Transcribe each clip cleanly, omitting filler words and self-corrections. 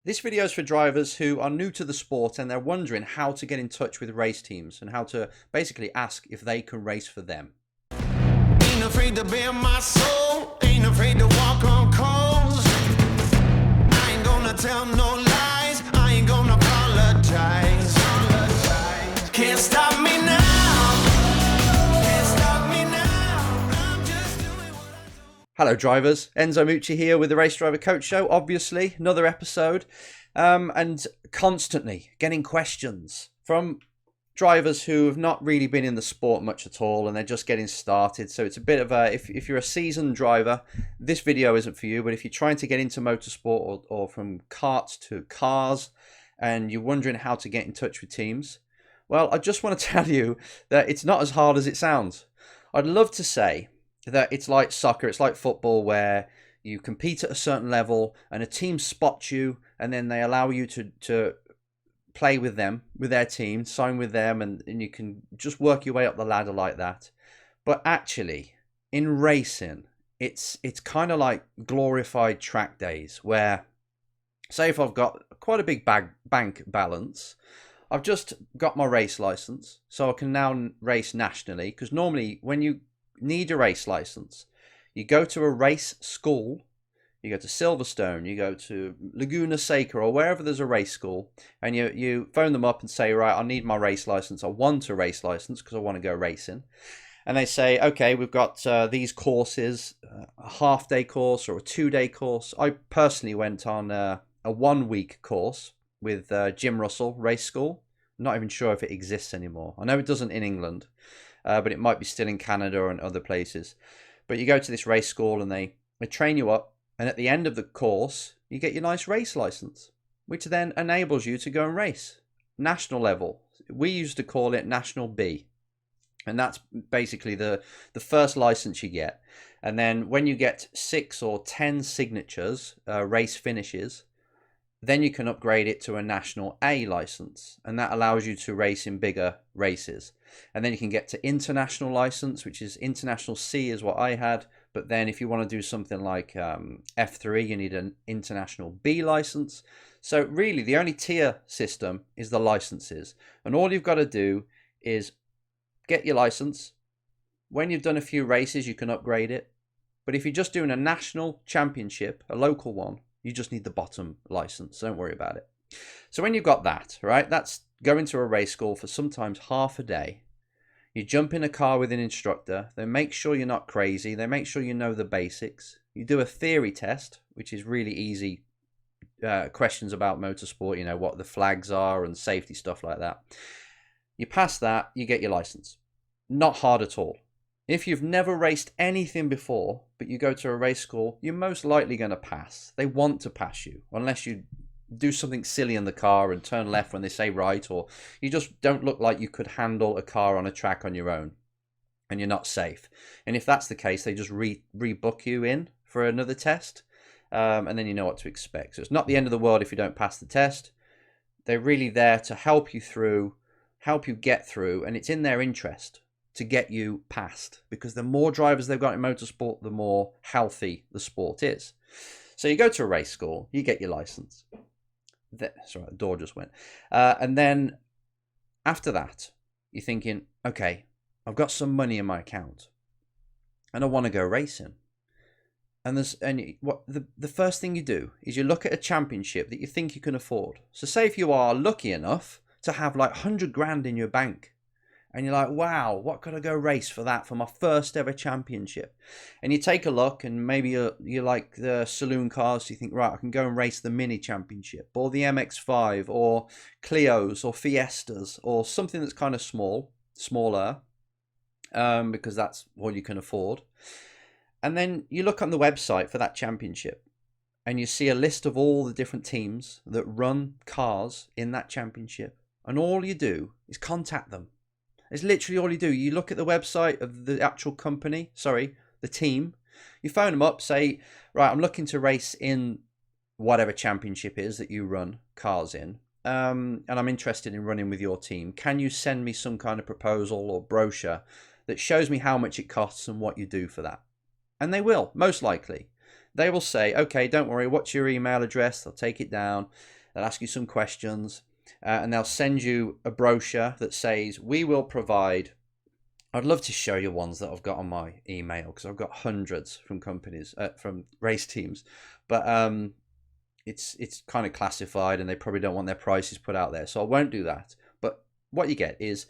This video is for drivers who are new to the sport and they're wondering how to get in touch with race teams and how to basically ask if they can race for them. Ain't afraid to bare my soul, ain't afraid to walk on coals. I ain't gonna tell no lies, I ain't gonna apologize. Can't stop me now, can't stop me now. I'm just doing what I do. Hello drivers, Enzo Mucci here with the Race Driver Coach Show, obviously, another episode, and constantly getting questions from drivers who have not really been in the sport much at all and they're just getting started. So it's a bit of a, if you're a seasoned driver, this video isn't for you, but if you're trying to get into motorsport or from karts to cars and you're wondering how to get in touch with teams, well, I just want to tell you that it's not as hard as it sounds. I'd love to say that it's like soccer, it's like football, where you compete at a certain level and a team spots you and then they allow you to play with them, with their team, sign with them, and you can just work your way up the ladder like that. But actually, in racing, it's kind of like glorified track days where, say if I've got quite a big bank balance, I've just got my race license, so I can now race nationally, because normally when you need a race license, you go to a race school, you go to Silverstone, you go to Laguna Seca or wherever there's a race school, and you phone them up and say, right, I need my race license, I want a race license because I want to go racing. And they say, okay, we've got these courses, a half-day course or a 2-day course. I personally went on a 1-week course with Jim Russell Race School. I'm not even sure if it exists anymore. I know it doesn't in England, but it might be still in Canada and other places. But you go to this race school and they train you up, and at the end of the course, you get your nice race license, which then enables you to go and race. National level. We used to call it National B. And that's basically the first license you get. And then when you get 6 or 10 signatures, race finishes, then you can upgrade it to a National A license. And that allows you to race in bigger races. And then you can get to international license, which is international C is what I had. But then if you want to do something like F3, you need an international B license. So really the only tier system is the licenses. And all you've got to do is get your license. When you've done a few races, you can upgrade it. But if you're just doing a national championship, a local one, you just need the bottom license. Don't worry about it. So when you've got that, right, that's going to a race school for sometimes half a day. You jump in a car with an instructor. They make sure you're not crazy. They make sure you know the basics. You do a theory test, which is really easy questions about motorsport, you know, what the flags are and safety stuff like that. You pass that, you get your license. Not hard at all. If you've never raced anything before, but you go to a race school, you're most likely going to pass. They want to pass you, unless you do something silly in the car and turn left when they say right, or you just don't look like you could handle a car on a track on your own and you're not safe. And if that's the case, they just rebook you in for another test, and then you know what to expect. So it's not the end of the world if you don't pass the test. They're really there to help you through, help you get through, and it's in their interest to get you past, because the more drivers they've got in motorsport, the more healthy the sport is. So you go to a race school, you get your license. Sorry, the door just went. And then after that, you're thinking, okay, I've got some money in my account and I want to go racing. And the first thing you do is you look at a championship that you think you can afford. So say if you are lucky enough to have like 100 grand in your bank, and you're like, wow, what could I go race for that, for my first ever championship? And you take a look, and maybe you like the saloon cars, so you think, right, I can go and race the mini championship, or the MX-5, or Clios, or Fiestas, or something that's kind of smaller, because that's all you can afford. And then you look on the website for that championship, and you see a list of all the different teams that run cars in that championship. And all you do is contact them. It's literally all you do. You look at the website of the actual company, the team. You phone them up, say, right, I'm looking to race in whatever championship is that you run cars in, and I'm interested in running with your team. Can you send me some kind of proposal or brochure that shows me how much it costs and what you do for that? And they will, most likely. They will say, okay, don't worry, what's your email address? They'll take it down. They'll ask you some questions, and they'll send you a brochure that says, we will provide. I'd love to show you ones that I've got on my email, because I've got hundreds from companies, from race teams, but it's kind of classified and they probably don't want their prices put out there, so I won't do that. But what you get is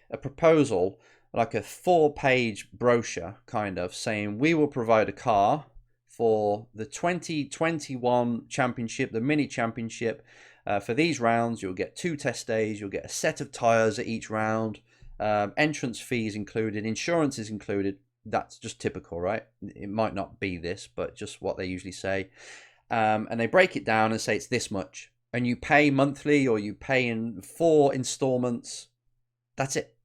a proposal, like a 4-page brochure, kind of saying, we will provide a car for the 2021 championship, the mini championship. For these rounds, you'll get 2 test days, you'll get a set of tyres at each round, entrance fees included, insurance is included. That's just typical, right? It might not be this, but just what they usually say. And they break it down and say it's this much. And you pay monthly, or you pay in 4 installments. That's it.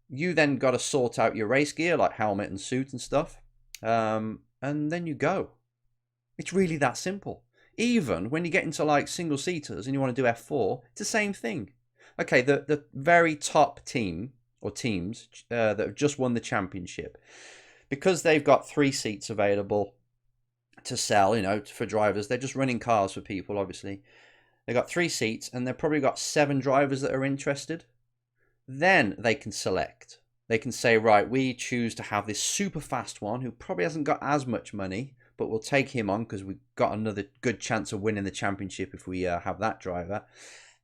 You then got to sort out your race gear, like helmet and suit and stuff. And then you go. It's really that simple. Even when you get into like single seaters and you want to do F4, it's the same thing. Okay, the very top team or teams that have just won the championship, because they've got 3 seats available to sell, for drivers. They're just running cars for people, obviously. They've got 3 seats, and they've probably got 7 drivers that are interested. Then they can select. They can say, right, we choose to have this super fast one who probably hasn't got as much money, but we'll take him on because we've got another good chance of winning the championship if we have that driver.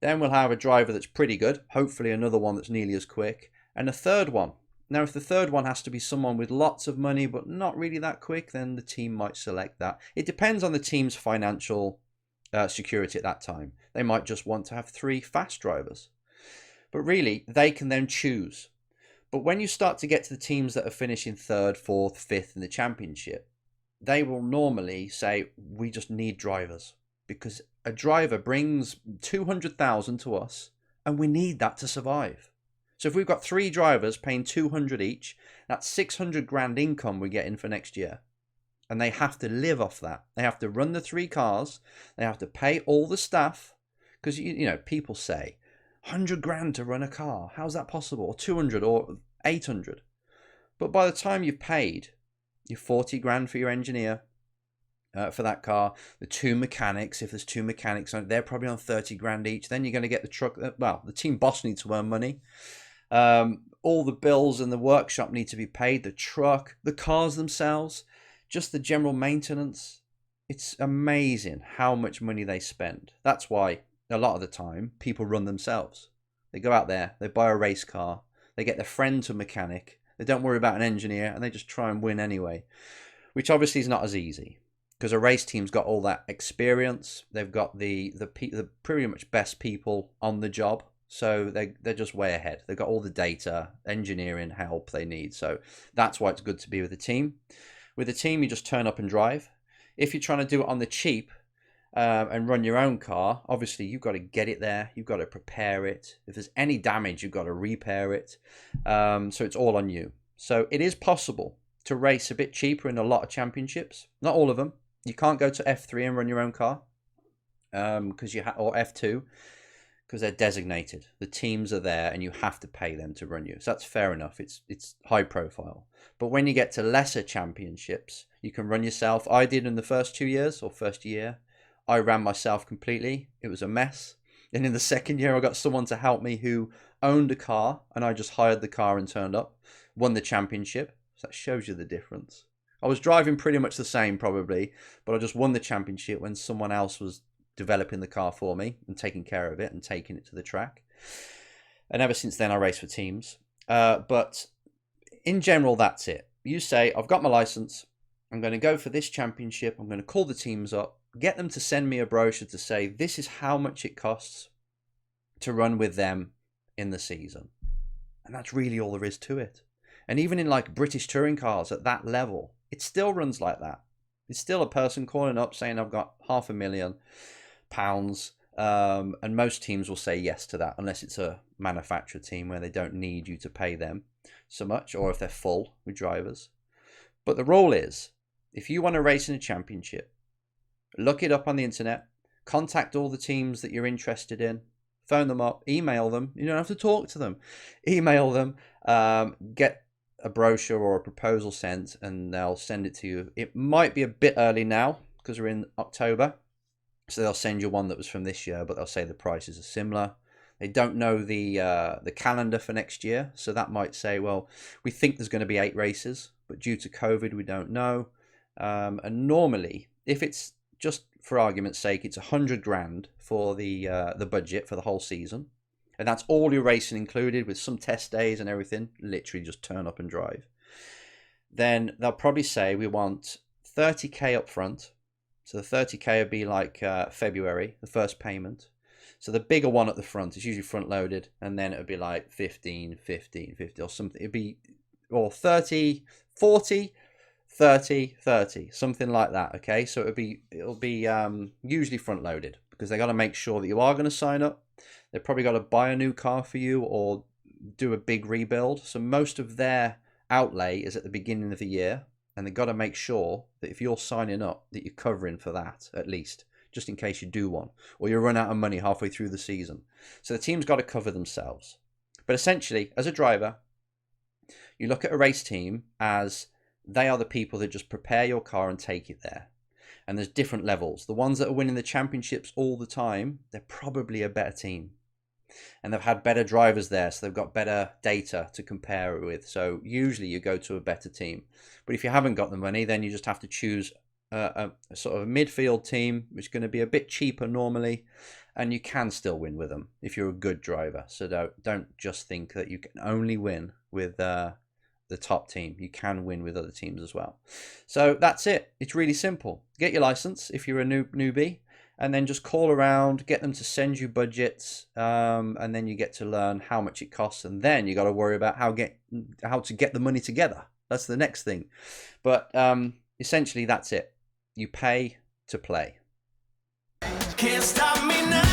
Then we'll have a driver that's pretty good, hopefully another one that's nearly as quick, and a third one. Now, if the third one has to be someone with lots of money but not really that quick, then the team might select that. It depends on the team's financial security at that time. They might just want to have 3 fast drivers. But really, they can then choose. But when you start to get to the teams that are finishing 3rd, 4th, 5th in the championship, they will normally say, we just need drivers. Because a driver brings 200,000 to us, and we need that to survive. So if we've got 3 drivers paying 200 each, that's 600 grand income we're getting for next year. And they have to live off that. They have to run the 3 cars. They have to pay all the staff. Because, people say, 100 grand to run a car. How's that possible? Or 200 or 800. But by the time you've paid your 40 grand for your engineer, for that car, the 2 mechanics, if there's 2 mechanics, they're probably on 30 grand each. Then you're going to get the truck. Well, the team boss needs to earn money. All the bills in the workshop need to be paid. The truck, the cars themselves, just the general maintenance. It's amazing how much money they spend. That's why a lot of the time people run themselves. They go out there, they buy a race car, they get their friend to mechanic, they don't worry about an engineer, and they just try and win anyway, which obviously is not as easy. Because a race team's got all that experience. They've got the pretty much best people on the job. So they're just way ahead. They've got all the data, engineering help they need. So that's why it's good to be with a team. With a team, you just turn up and drive. If you're trying to do it on the cheap and run your own car, obviously you've got to get it there. You've got to prepare it. If there's any damage, you've got to repair it. So it's all on you. So it is possible to race a bit cheaper in a lot of championships. Not all of them. You can't go to F3 and run your own car, because or F2, because they're designated. The teams are there, and you have to pay them to run you. So that's fair enough. It's high profile. But when you get to lesser championships, you can run yourself. I did in the first 2 years or first year. I ran myself completely. It was a mess. And in the second year, I got someone to help me who owned a car, and I just hired the car and turned up, won the championship. So that shows you the difference. I was driving pretty much the same probably, but I just won the championship when someone else was developing the car for me and taking care of it and taking it to the track. And ever since then, I race for teams. But in general, that's it. You say, I've got my license. I'm going to go for this championship. I'm going to call the teams up, get them to send me a brochure to say, this is how much it costs to run with them in the season. And that's really all there is to it. And even in like British touring cars at that level, it still runs like that. It's still a person calling up saying, I've got £500,000. And most teams will say yes to that, unless it's a manufacturer team where they don't need you to pay them so much, or if they're full with drivers. But the rule is, if you want to race in a championship, look it up on the internet, contact all the teams that you're interested in, phone them up, email them. You don't have to talk to them. Email them, get a brochure or a proposal sent, and they'll send it to you. It might be a bit early now because we're in October, so they'll send you one that was from this year, but they'll say the prices are similar. They don't know the calendar for next year, so that might say, well, we think there's going to be 8 races, but due to COVID, we don't know. And normally, if it's just for argument's sake, it's 100 grand for the budget for the whole season, and that's all your racing included with some test days and everything. Literally, just turn up and drive. Then they'll probably say we want 30k up front. So the 30k would be like February, the first payment. So the bigger one at the front is usually front loaded, and then it would be like 15, 15, 50 or something. It'd be, or 30, 40, 30, 30, something like that. Okay, so it'll be usually front loaded because they got to make sure that you are going to sign up. They've probably got to buy a new car for you or do a big rebuild. So most of their outlay is at the beginning of the year, and they've got to make sure that if you're signing up, that you're covering for that at least, just in case you do one, or you run out of money halfway through the season. So the team's got to cover themselves. But essentially, as a driver, you look at a race team as they are the people that just prepare your car and take it there. And there's different levels. The ones that are winning the championships all the time, they're probably a better team. And they've had better drivers there, so they've got better data to compare it with. So usually you go to a better team. But if you haven't got the money, then you just have to choose a sort of a midfield team, which is going to be a bit cheaper normally, and you can still win with them if you're a good driver. So don't just think that you can only win with the top team. You can win with other teams as well. So that's it. It's really simple. Get your license if you're a newbie, and then just call around, get them to send you budgets, and then you get to learn how much it costs, and then you got to worry about how to get the money together. That's the next thing. But essentially, that's it. You pay to play. Can't stop me now.